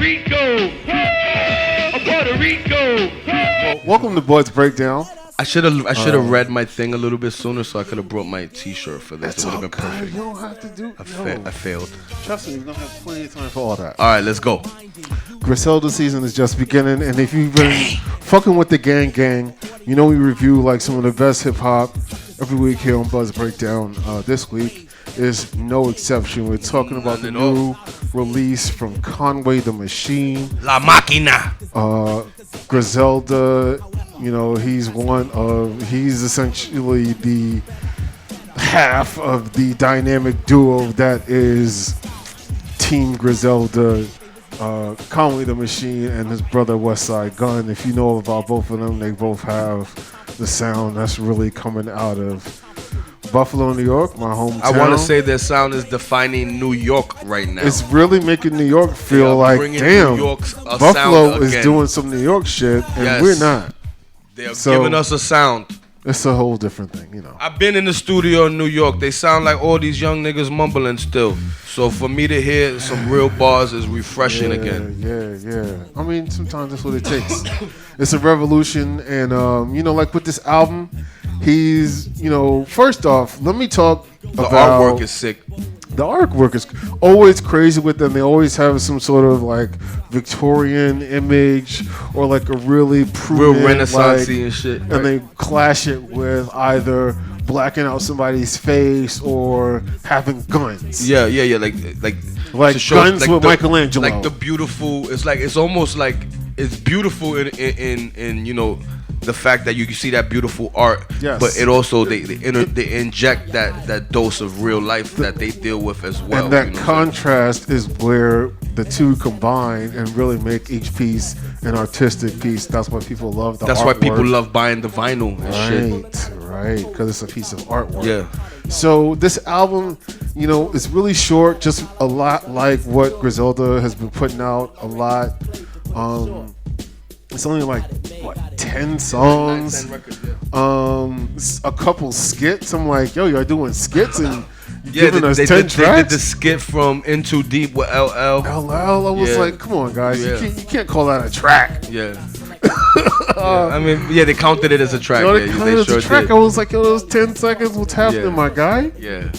Rico. Puerto Rico. Welcome to Bud's Breakdown. I should have read my thing a little bit sooner, so I could have brought my T-shirt for this. That's it would have been okay. perfect. You don't have to do. I failed. Trust me, you're gonna have plenty of time for all that. All right, let's go. Griselda season is just beginning, and if you've been fucking with the gang, you know we review like some of the best hip hop every week here on Buzz Breakdown. This week is no exception. We're talking about the new release from Conway the Machine, La Máquina. Griselda. You know, he's essentially the half of the dynamic duo that is Team Griselda, Conway the Machine and his brother Westside Gunn. If you know about both of them, they both have the sound that's really coming out of Buffalo, New York, my hometown. I want to say their sound is defining New York right now. It's really making New York feel like, damn, Buffalo is doing some New York shit, and we're not. They're giving us a sound. It's a whole different thing, you know. I've been in the studio in New York. They sound like all these young niggas mumbling still. So for me to hear some real bars is refreshing again. Yeah. I mean, sometimes that's what it takes. It's a revolution, and you know, like with this album, he's, you know, first off, let me talk about the artwork is sick. The artwork is always crazy with them. They always have some sort of like Victorian image or like a really prudent, real Renaissance-y like, and shit. Right? And they clash it with either blacking out somebody's face or having guns. Yeah. Like guns like with Michelangelo. Like the beautiful. It's almost like it's beautiful in you know, the fact that you can see that beautiful art, yes. But it also they inject that dose of real life that they deal with as well. And that contrast is where the two combine and really make each piece an artistic piece. That's why people love the artwork. That's why people love buying the vinyl and shit. Right, because it's a piece of artwork. Yeah. So this album, you know, is really short, just a lot like what Griselda has been putting out. A lot. It's only like 10 songs, 10 records, yeah. A couple skits. I'm like, yo, you're doing skits and yeah, giving us 10 tracks. They did the skit from In Too Deep with LL. I was like, come on, guys, you can't call that a track. Yeah. I mean, they counted it as a track. They counted it as a track. I was like, yo, those 10 seconds, what's happening, my guy? Yeah.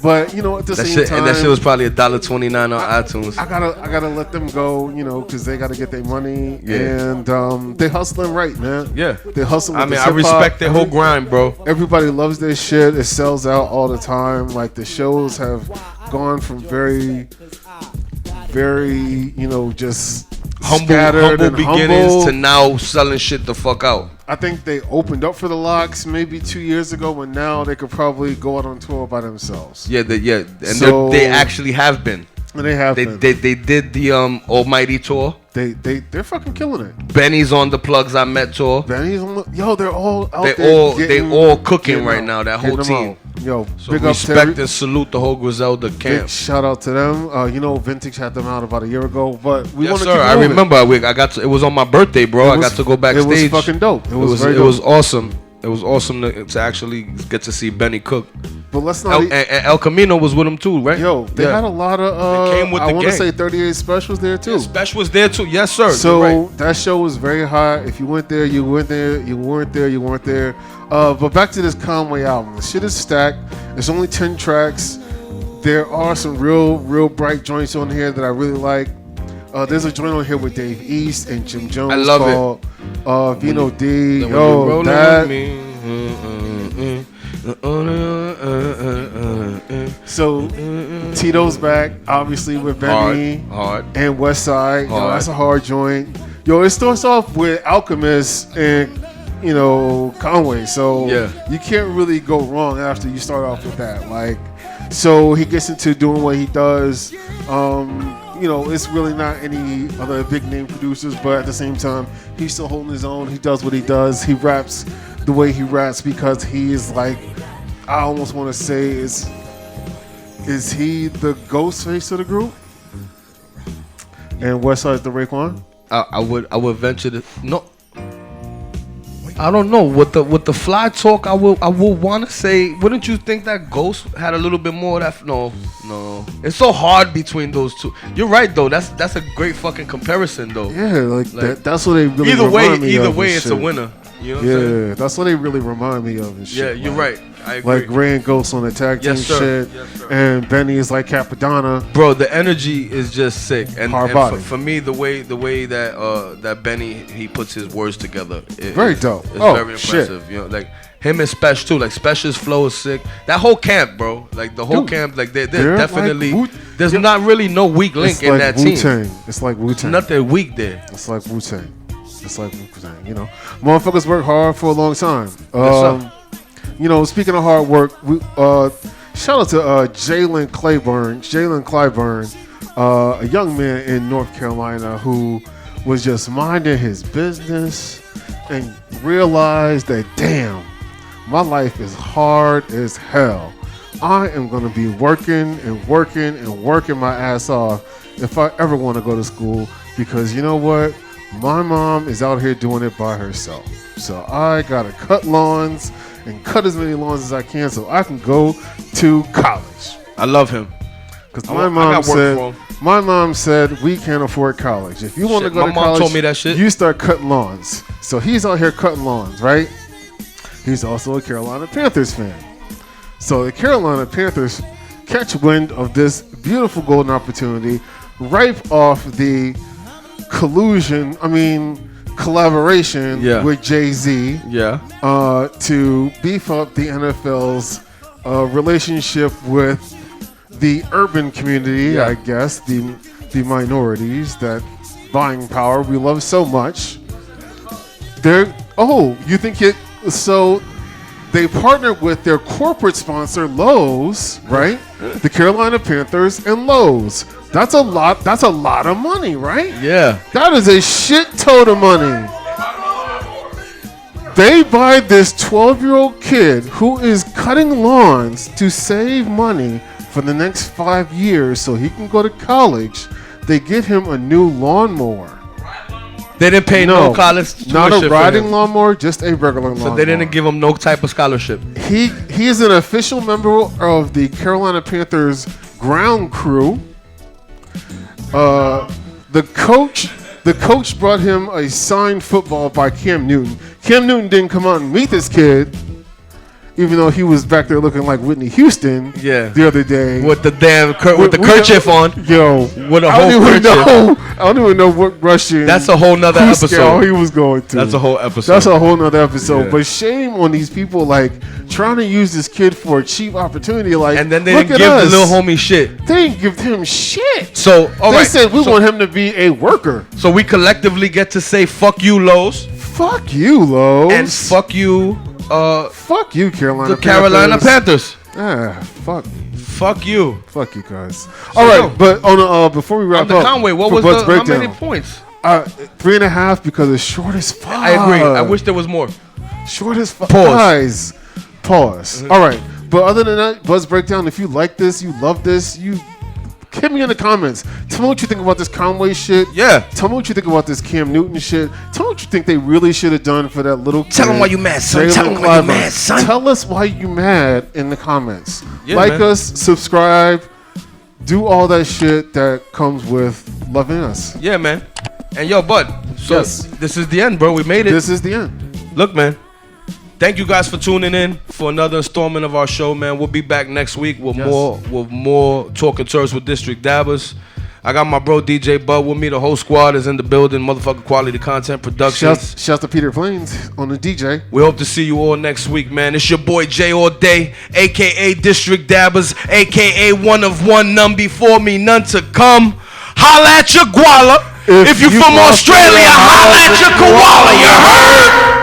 But you know, at the same time, and that shit was probably $1.29 on iTunes. I gotta let them go, you know, because they gotta get their money, and they hustling right, man. Yeah, they hustling. I mean, I respect their whole grind, bro. Everybody loves their shit. It sells out all the time. Like the shows have gone from very, you know, just humble beginnings to now selling shit the fuck out. I think they opened up for the Locks maybe 2 years ago, and now they could probably go out on tour by themselves. And they actually have been. And they have been. They did the Almighty tour. They're fucking killing it. Benny's on the Plugs I Met tour. Benny's on they're all out there. They all cooking right now. That whole team. Yo, so big respect up to and salute the whole Griselda camp. Big shout out to them. You know, Vintage had them out about a year ago, but we want to keep moving. I remember. It was on my birthday, bro. I got to go backstage. It was fucking dope. It was awesome. It was awesome to actually get to see Benny cook. But let's not. And El Camino was with him too, right? Yo, they had a lot of. They came with I the want to gang. say 38 Specials there too. Yeah, Special was there too. Yes, sir. So that show was very hot. If you went there, you went there. You weren't there, you weren't there. But back to this Conway album. The shit is stacked. It's only 10 tracks. There are some real bright joints on here that I really like. There's a joint on here with Dave East and Jim Jones. I love called Vino D. Yo, that. So Tito's back, obviously with Benny hard. and Westside. Yo, that's a hard joint. Yo, it starts off with Alchemist and Conway. So you can't really go wrong after you start off with that. Like, so he gets into doing what he does. It's really not any other big name producers, but at the same time, he's still holding his own. He does what he does. He raps the way he raps because he is like, I almost want to say, is he the ghost face of the group? And Westside's the Raekwon? I would venture to no. I don't know. With the fly talk, I will want to say, wouldn't you think that Ghost had a little bit more of that? No. It's so hard between those two. You're right though. That's a great fucking comparison though. Yeah, like that's what they really remind me of. Either way, it's a winner. You know what I'm saying? That's what they really remind me of and shit. Yeah, you're right. I agree. Like Ray and Ghost on the tag team shit, and Benny is like Capadonna. Bro, the energy is just sick, and for me, the way that that Benny he puts his words together, very dope. It's very impressive. Shit. You know, like him and Spesh too. Like Spesh's flow is sick. That whole camp, bro. Like the whole camp, like they're definitely. Like there's not really no weak link in that Wu-Tang. team. It's like Wu-Tang. Nothing weak there. It's like Wu-Tang. It's like Wu-Tang. You know, motherfuckers work hard for a long time. You know, speaking of hard work, shout out to Jalen Clyburn, a young man in North Carolina who was just minding his business and realized that, damn, my life is hard as hell. I am going to be working my ass off if I ever want to go to school, because you know what? My mom is out here doing it by herself. So I got to cut lawns and cut as many lawns as I can so I can go to college. I love him. Because my mom said we can't afford college. If you want to go to college, my mom told me that shit. You start cutting lawns. So he's out here cutting lawns, right? He's also a Carolina Panthers fan. So the Carolina Panthers catch wind of this beautiful golden opportunity, ripe off the collaboration with Jay-Z to beef up the NFL's relationship with the urban community, I guess, the minorities, that buying power we love so much. So they partnered with their corporate sponsor, Lowe's, right? The Carolina Panthers and Lowe's. That's a lot of money, right? Yeah. That is a shit ton of money. They buy this 12-year-old kid who is cutting lawns to save money for the next 5 years so he can go to college. They get him a new lawnmower. They didn't pay no college tuition. Not a riding lawnmower, just a regular lawnmower. So they didn't give him no type of scholarship. He is an official member of the Carolina Panthers ground crew. The coach brought him a signed football by Cam Newton. Cam Newton didn't come out and meet this kid, even though he was back there looking like Whitney Houston the other day. With the damn kerchief on. Yo. With a whole kerchief. I don't even know what Russian. That's a whole nother episode. He was going to. That's a whole episode. That's a whole nother episode. Yeah. But shame on these people, like, trying to use this kid for a cheap opportunity. Like, and then they didn't give the little homie shit. They didn't give him shit. So, they said we want him to be a worker. So we collectively get to say, fuck you, Lowe's. Fuck you, Lowe's. And fuck you, Carolina the Carolina Panthers. Fuck you. Fuck you guys. All right, but before we wrap up, Conway, how many points? 3.5 because it's short as fuck. I agree. I wish there was more. Short as fuck. Pause. Mm-hmm. All right, but other than that, Buzz Breakdown, if you like this, you love this, you hit me in the comments. Tell me what you think about this Conway shit. Yeah. Tell me what you think about this Cam Newton shit. Tell me what you think they really should have done for that little kid. Tell them why you mad, son. Tell them why you mad, son. Tell us why you mad in the comments. Yeah, like us, subscribe, do all that shit that comes with loving us. Yeah, man. And yo, bud. So this is the end, bro. We made it. This is the end. Look, man. Thank you guys for tuning in for another installment of our show, man. We'll be back next week with more Talking Terps with District Dabbers. I got my bro DJ Bud with me. The whole squad is in the building. Motherfucking Quality Content Productions. Shouts to Peter Plains on the DJ. We hope to see you all next week, man. It's your boy Jay All Day, a.k.a. District Dabbers, a.k.a. one of one, none before me, none to come. Holla at your guala. If you from Australia, holla at your koala. You heard?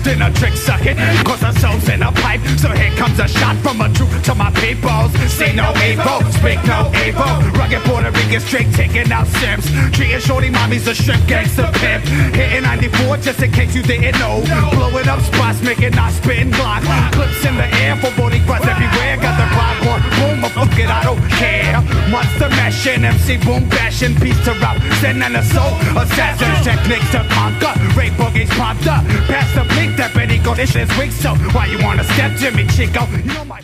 In a trick sucking, cause the soul's in a pipe. So here comes a shot from a troop to my peoples. See no evil, speak no evil. Rugged Puerto Rican straight taking out sips. Treating shorty mommies a shrimp gangster pimp. Hitting 94 just in case you didn't know. Blowing up spots, making not spitting Glock. Clips in the air for body guards everywhere. Got the popcorn, boom, I fuck it, I don't MC boom bashing, peace to route, send and a soul. Assassin's techniques to conquer. Rape boogies prompter. Pass the bleak, that Betty go, this is weak. So why you wanna step to me, Chico? You know my